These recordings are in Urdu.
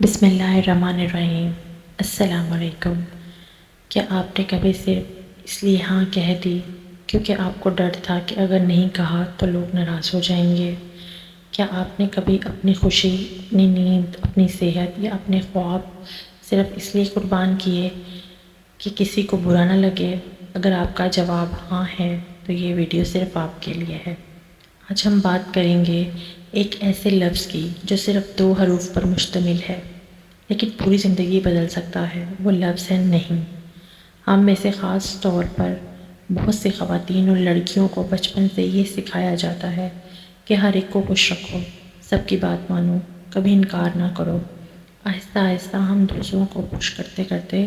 بسم اللہ الرحمن الرحیم۔ السلام علیکم۔ کیا آپ نے کبھی صرف اس لیے ہاں کہہ دی کیونکہ آپ کو ڈر تھا کہ اگر نہیں کہا تو لوگ ناراض ہو جائیں گے؟ کیا آپ نے کبھی اپنی خوشی، اپنی نیند، اپنی صحت یا اپنے خواب صرف اس لیے قربان کیے کہ کسی کو برا نہ لگے؟ اگر آپ کا جواب ہاں ہے تو یہ ویڈیو صرف آپ کے لیے ہے۔ آج ہم بات کریں گے ایک ایسے لفظ کی جو صرف 2 حروف پر مشتمل ہے لیکن پوری زندگی بدل سکتا ہے۔ وہ لفظ ہے نہیں۔ ہم میں سے خاص طور پر بہت سی خواتین اور لڑکیوں کو بچپن سے یہ سکھایا جاتا ہے کہ ہر ایک کو خوش رکھو، سب کی بات مانو، کبھی انکار نہ کرو۔ آہستہ آہستہ ہم دوسروں کو خوش کرتے کرتے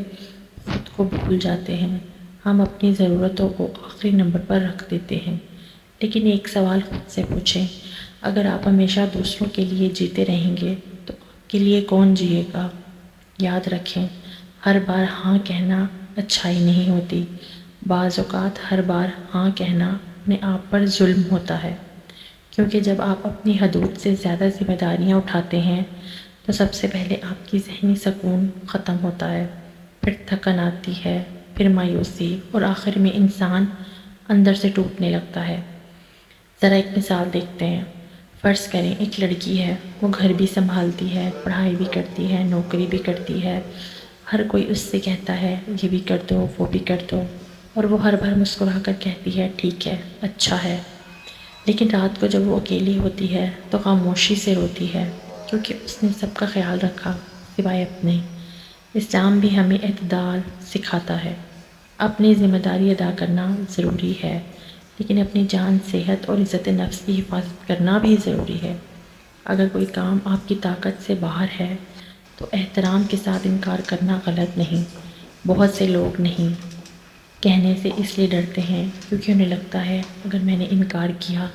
خود کو بھول جاتے ہیں۔ ہم اپنی ضرورتوں کو آخری نمبر پر رکھ دیتے ہیں۔ لیکن ایک سوال خود سے پوچھیں، اگر آپ ہمیشہ دوسروں کے لیے جیتے رہیں گے تو آپ کے لیے کون جیے گا؟ یاد رکھیں، ہر بار ہاں کہنا اچھائی نہیں ہوتی۔ بعض اوقات ہر بار ہاں کہنا اپنے آپ پر ظلم ہوتا ہے، کیونکہ جب آپ اپنی حدود سے زیادہ ذمہ داریاں اٹھاتے ہیں تو سب سے پہلے آپ کی ذہنی سکون ختم ہوتا ہے، پھر تھکن آتی ہے، پھر مایوسی، اور آخر میں انسان اندر سے ٹوٹنے لگتا ہے۔ ذرا ایک مثال دیکھتے ہیں۔ فرض کریں ایک لڑکی ہے، وہ گھر بھی سنبھالتی ہے، پڑھائی بھی کرتی ہے، نوکری بھی کرتی ہے، ہر کوئی اس سے کہتا ہے یہ بھی کر دو، وہ بھی کر دو، اور وہ ہر بار مسکرا کر کہتی ہے ٹھیک ہے، اچھا ہے۔ لیکن رات کو جب وہ اکیلی ہوتی ہے تو خاموشی سے روتی ہے، کیونکہ اس نے سب کا خیال رکھا سوائے اپنے۔ اسلام بھی ہمیں اعتدال سکھاتا ہے۔ اپنی ذمہ داری ادا کرنا ضروری ہے، لیکن اپنی جان، صحت اور عزت نفس کی حفاظت کرنا بھی ضروری ہے۔ اگر کوئی کام آپ کی طاقت سے باہر ہے تو احترام کے ساتھ انکار کرنا غلط نہیں۔ بہت سے لوگ نہیں کہنے سے اس لیے ڈرتے ہیں کیونکہ انہیں لگتا ہے اگر میں نے انکار کیا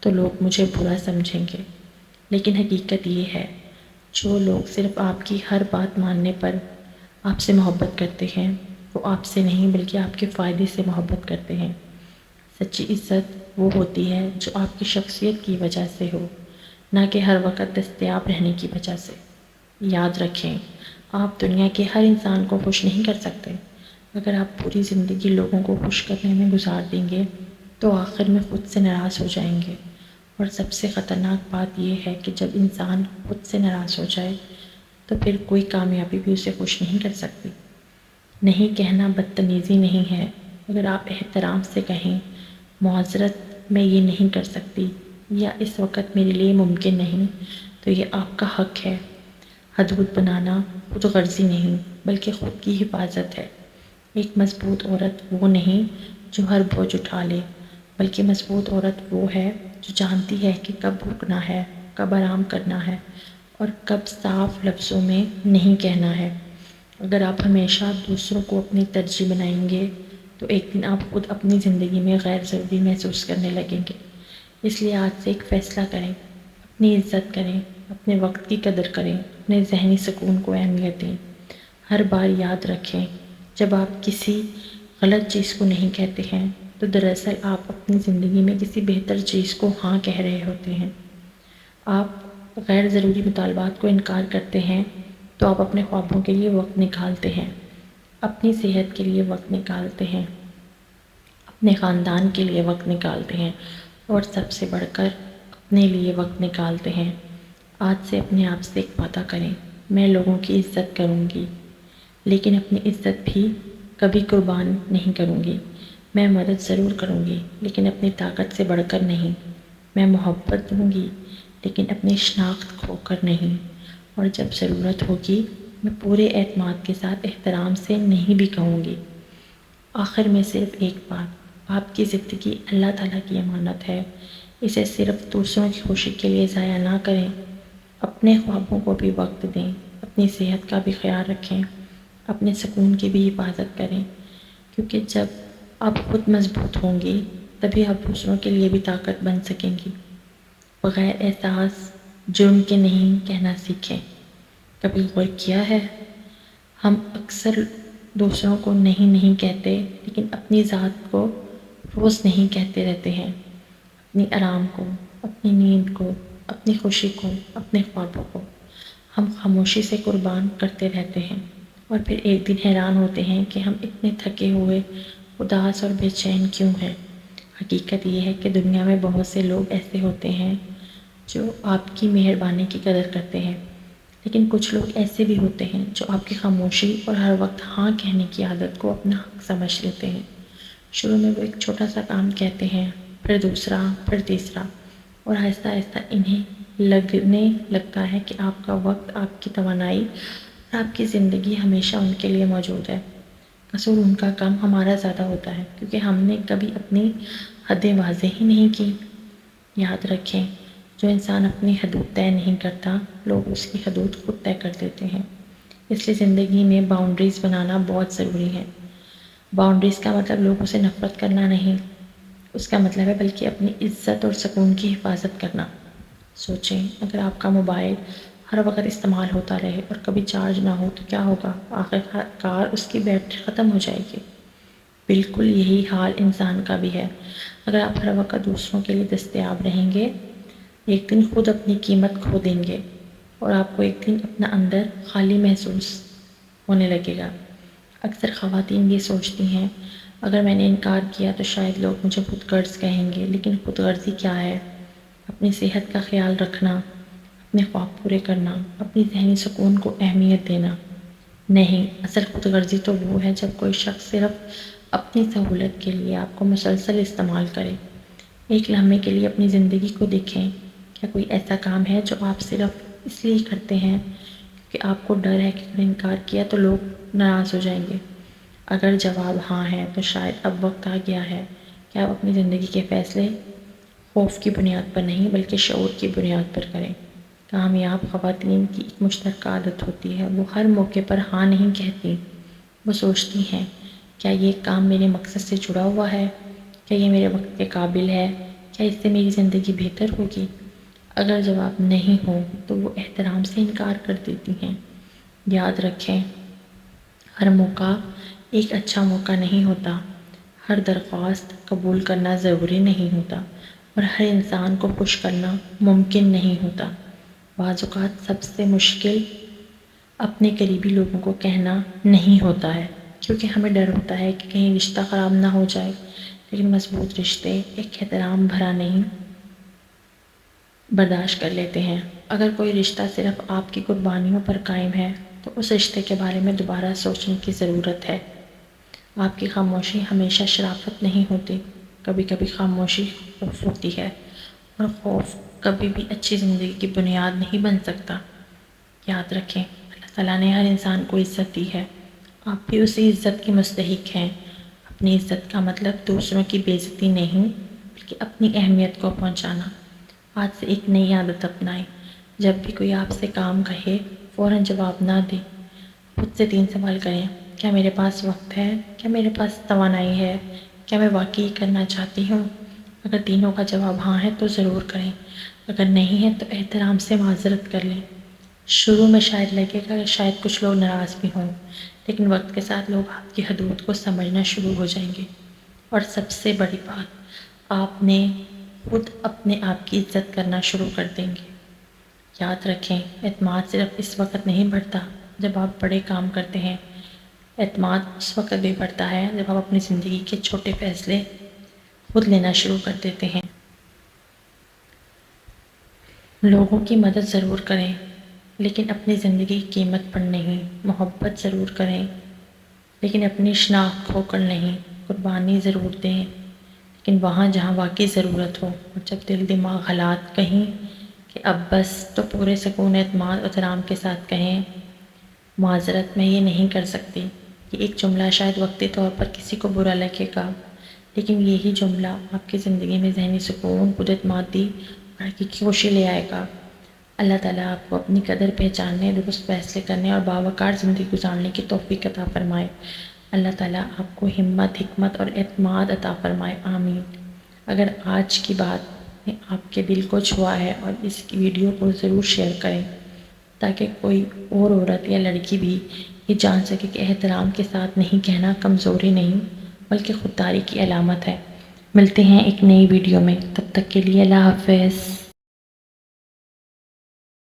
تو لوگ مجھے برا سمجھیں گے۔ لیکن حقیقت یہ ہے، جو لوگ صرف آپ کی ہر بات ماننے پر آپ سے محبت کرتے ہیں وہ آپ سے نہیں بلکہ آپ کے فائدے سے محبت کرتے ہیں۔ سچی عزت وہ ہوتی ہے جو آپ کی شخصیت کی وجہ سے ہو، نہ کہ ہر وقت دستیاب رہنے کی وجہ سے۔ یاد رکھیں، آپ دنیا کے ہر انسان کو خوش نہیں کر سکتے۔ اگر آپ پوری زندگی لوگوں کو خوش کرنے میں گزار دیں گے تو آخر میں خود سے ناراض ہو جائیں گے، اور سب سے خطرناک بات یہ ہے کہ جب انسان خود سے ناراض ہو جائے تو پھر کوئی کامیابی بھی اسے خوش نہیں کر سکتی۔ نہیں کہنا بدتمیزی نہیں ہے۔ اگر آپ احترام سے کہیں معذرت میں یہ نہیں کر سکتی یا اس وقت میرے لیے ممکن نہیں، تو یہ آپ کا حق ہے۔ حدود بنانا خود غرضی نہیں بلکہ خود کی حفاظت ہے۔ ایک مضبوط عورت وہ نہیں جو ہر بوجھ اٹھا لے، بلکہ مضبوط عورت وہ ہے جو جانتی ہے کہ کب رکنا ہے، کب آرام کرنا ہے، اور کب صاف لفظوں میں نہیں کہنا ہے۔ اگر آپ ہمیشہ دوسروں کو اپنی ترجیح بنائیں گے تو ایک دن آپ خود اپنی زندگی میں غیر ضروری محسوس کرنے لگیں گے۔ اس لیے آج سے ایک فیصلہ کریں، اپنی عزت کریں، اپنے وقت کی قدر کریں، اپنے ذہنی سکون کو اہمیت دیں۔ ہر بار یاد رکھیں، جب آپ کسی غلط چیز کو نہیں کہتے ہیں تو دراصل آپ اپنی زندگی میں کسی بہتر چیز کو ہاں کہہ رہے ہوتے ہیں۔ آپ غیر ضروری مطالبات کو انکار کرتے ہیں تو آپ اپنے خوابوں کے لیے وقت نکالتے ہیں، اپنی صحت کے لیے وقت نکالتے ہیں، اپنے خاندان کے لیے وقت نکالتے ہیں، اور سب سے بڑھ کر اپنے لیے وقت نکالتے ہیں۔ آج سے اپنے آپ سے ایک وعدہ کریں، میں لوگوں کی عزت کروں گی لیکن اپنی عزت بھی کبھی قربان نہیں کروں گی۔ میں مدد ضرور کروں گی لیکن اپنی طاقت سے بڑھ کر نہیں۔ میں محبت دوں گی لیکن اپنی شناخت کھو کر نہیں، اور جب ضرورت ہوگی میں پورے اعتماد کے ساتھ احترام سے نہیں بھی کہوں گی۔ آخر میں صرف ایک بات، آپ کی زندگی اللہ تعالیٰ کی امانت ہے، اسے صرف دوسروں کی خوشی کے لیے ضائع نہ کریں۔ اپنے خوابوں کو بھی وقت دیں، اپنی صحت کا بھی خیال رکھیں، اپنے سکون کی بھی حفاظت کریں، کیونکہ جب آپ خود مضبوط ہوں گی تبھی آپ دوسروں کے لیے بھی طاقت بن سکیں گی۔ بغیر احساس جرم کے نہیں کہنا سیکھیں۔ کبھی غور کیا ہے، ہم اکثر دوسروں کو نہیں کہتے لیکن اپنی ذات کو روز نہیں کہتے رہتے ہیں۔ اپنی آرام کو، اپنی نیند کو، اپنی خوشی کو، اپنے خوابوں کو۔ ہم خاموشی سے قربان کرتے رہتے ہیں اور پھر ایک دن حیران ہوتے ہیں کہ ہم اتنے تھکے ہوئے، اداس اور بے چین کیوں ہیں۔ حقیقت یہ ہے کہ دنیا میں بہت سے لوگ ایسے ہوتے ہیں جو آپ کی مہربانی کی قدر کرتے ہیں، لیکن کچھ لوگ ایسے بھی ہوتے ہیں جو آپ کی خاموشی اور ہر وقت ہاں کہنے کی عادت کو اپنا حق سمجھ لیتے ہیں۔ شروع میں وہ ایک چھوٹا سا کام کہتے ہیں، پھر دوسرا، پھر تیسرا، اور آہستہ آہستہ انہیں لگنے لگتا ہے کہ آپ کا وقت، آپ کی توانائی اور آپ کی زندگی ہمیشہ ان کے لیے موجود ہے۔ قصور ان کا کم ہمارا زیادہ ہوتا ہے کیونکہ ہم نے کبھی اپنی حدیں واضح ہی نہیں کی۔ یاد رکھیں، جو انسان اپنی حدود طے نہیں کرتا، لوگ اس کی حدود خود طے کر دیتے ہیں۔ اس لیے زندگی میں باؤنڈریز بنانا بہت ضروری ہے۔ باؤنڈریز کا مطلب لوگوں سے نفرت کرنا نہیں، اس کا مطلب ہے بلکہ اپنی عزت اور سکون کی حفاظت کرنا۔ سوچیں، اگر آپ کا موبائل ہر وقت استعمال ہوتا رہے اور کبھی چارج نہ ہو تو کیا ہوگا؟ آخر کار اس کی بیٹری ختم ہو جائے گی۔ بالکل یہی حال انسان کا بھی ہے۔ اگر آپ ہر وقت دوسروں کے لیے دستیاب رہیں گے، ایک دن خود اپنی قیمت کھو دیں گے اور آپ کو ایک دن اپنا اندر خالی محسوس ہونے لگے گا۔ اکثر خواتین یہ سوچتی ہیں، اگر میں نے انکار کیا تو شاید لوگ مجھے خود غرض کہیں گے، لیکن خود غرضی کیا ہے؟ اپنی صحت کا خیال رکھنا، اپنے خواب پورے کرنا، اپنی ذہنی سکون کو اہمیت دینا نہیں۔ اصل خود غرضی تو وہ ہے جب کوئی شخص صرف اپنی سہولت کے لیے آپ کو مسلسل استعمال کرے۔ ایک لمحے کے لیے اپنی زندگی کو دیکھیں، کیا کوئی ایسا کام ہے جو آپ صرف اس لیے کرتے ہیں کہ آپ کو ڈر ہے کہ اگر انکار کیا تو لوگ ناراض ہو جائیں گے؟ اگر جواب ہاں ہے تو شاید اب وقت آ گیا ہے کہ آپ اپنی زندگی کے فیصلے خوف کی بنیاد پر نہیں بلکہ شعور کی بنیاد پر کریں۔ کامیاب خواتین کی ایک مشترکہ عادت ہوتی ہے، وہ ہر موقع پر ہاں نہیں کہتی۔ وہ سوچتی ہیں، کیا یہ کام میرے مقصد سے جڑا ہوا ہے؟ کیا یہ میرے وقت کے قابل ہے؟ کیا اس سے میری زندگی بہتر ہوگی؟ اگر جواب نہیں ہو تو وہ احترام سے انکار کر دیتی ہیں۔ یاد رکھیں، ہر موقع ایک اچھا موقع نہیں ہوتا، ہر درخواست قبول کرنا ضروری نہیں ہوتا، اور ہر انسان کو خوش کرنا ممکن نہیں ہوتا۔ بعض اوقات سب سے مشکل اپنے قریبی لوگوں کو کہنا نہیں ہوتا ہے، کیونکہ ہمیں ڈر ہوتا ہے کہ کہیں رشتہ خراب نہ ہو جائے، لیکن مضبوط رشتے ایک احترام بھرا نہیں برداشت کر لیتے ہیں۔ اگر کوئی رشتہ صرف آپ کی قربانیوں پر قائم ہے تو اس رشتے کے بارے میں دوبارہ سوچنے کی ضرورت ہے۔ آپ کی خاموشی ہمیشہ شرافت نہیں ہوتی، کبھی کبھی خاموشی خوف ہوتی ہے، اور خوف کبھی بھی اچھی زندگی کی بنیاد نہیں بن سکتا۔ یاد رکھیں، اللہ تعالیٰ نے ہر انسان کو عزت دی ہے، آپ بھی اسی عزت کی مستحق ہیں۔ اپنی عزت کا مطلب دوسروں کی بے عزتی نہیں بلکہ اپنی اہمیت کو پہنچانا۔ آج سے ایک نئی عادت اپنائیں، جب بھی کوئی آپ سے کام کہے فوراً جواب نہ دیں، خود سے 3 سوال کریں: کیا میرے پاس وقت ہے؟ کیا میرے پاس توانائی ہے؟ کیا میں واقعی کرنا چاہتی ہوں؟ اگر تینوں کا جواب ہاں ہے تو ضرور کریں، اگر نہیں ہے تو احترام سے معذرت کر لیں۔ شروع میں شاید لگے گا کہ شاید کچھ لوگ ناراض بھی ہوں، لیکن وقت کے ساتھ لوگ آپ کی حدود کو سمجھنا شروع ہو جائیں گے، اور سب سے بڑی بات، آپ نے خود اپنے آپ کی عزت کرنا شروع کر دیں گے۔ یاد رکھیں، اعتماد صرف اس وقت نہیں بڑھتا جب آپ بڑے کام کرتے ہیں، اعتماد اس وقت بھی بڑھتا ہے جب آپ اپنی زندگی کے چھوٹے فیصلے خود لینا شروع کر دیتے ہیں۔ لوگوں کی مدد ضرور کریں، لیکن اپنی زندگی کی قیمت پر نہیں۔ محبت ضرور کریں، لیکن اپنی شناخت کھو کر نہیں۔ قربانی ضرور دیں، لیکن وہاں جہاں واقعی ضرورت ہو۔ اور جب دل دماغ حالات کہیں کہ اب بس، تو پورے سکون، اعتماد اور احترام کے ساتھ کہیں: معذرت، میں یہ نہیں کر سکتی۔ یہ ایک جملہ شاید وقتی طور پر کسی کو برا لگے گا، لیکن یہی جملہ آپ کی زندگی میں ذہنی سکون، خود اعتمادی اور حقیقی خوشی لے آئے گا۔ اللہ تعالیٰ آپ کو اپنی قدر پہچاننے، درست فیصلے کرنے اور باوقار زندگی گزارنے کی توفیق عطا فرمائے۔ اللہ تعالیٰ آپ کو ہمت، حکمت اور اعتماد عطا فرمائے، آمین۔ اگر آج کی بات نے آپ کے دل کو چھوا ہے اور اس کی ویڈیو کو ضرور شیئر کریں تاکہ کوئی اور عورت یا لڑکی بھی یہ جان سکے کہ احترام کے ساتھ نہیں کہنا کمزوری نہیں بلکہ خودداری کی علامت ہے۔ ملتے ہیں ایک نئی ویڈیو میں، تب تک کے لیے اللہ حافظ۔